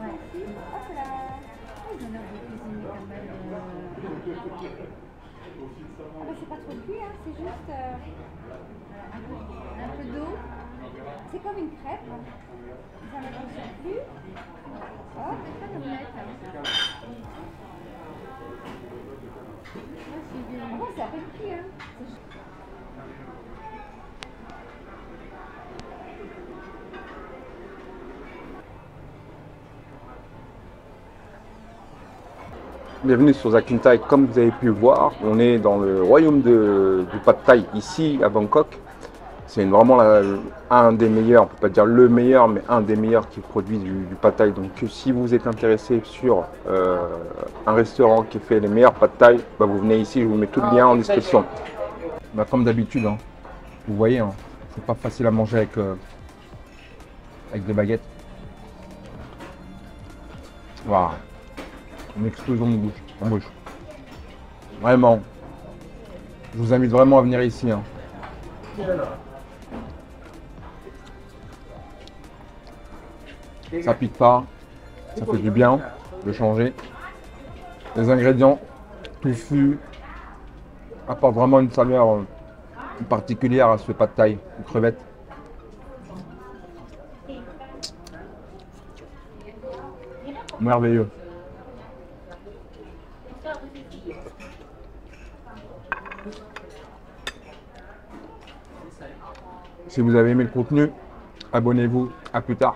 Hop là. Ah, ils ont l'air de cuisiner quand même. Ah bah, c'est pas trop cuit, hein, c'est juste un peu d'eau. C'est comme une crêpe. Ils enlèvent le surplus. Hop, c'est pas comme l'omelette. Ah bon, c'est à peine cuit, hein. Bienvenue sur Zakin Thai. Comme vous avez pu le voir, on est dans le royaume du Pad Thai ici à Bangkok. C'est vraiment un des meilleurs, on ne peut pas dire le meilleur, mais un des meilleurs qui produit du Pad Thai. Donc si vous êtes intéressé sur un restaurant qui fait les meilleurs Pad Thai, bah, vous venez ici, je vous mets tout le lien en description. Bah, comme d'habitude, hein, vous voyez, hein, c'est pas facile à manger avec des baguettes. Voilà. Une explosion de bouche, en bouche. Vraiment. Je vous invite vraiment à venir ici. Hein. Ça pique pas. Ça fait du bien de changer. Les ingrédients touffus apportent vraiment une saveur particulière à ce pad thaï, aux crevettes. Merveilleux. Si vous avez aimé le contenu, abonnez-vous. À plus tard.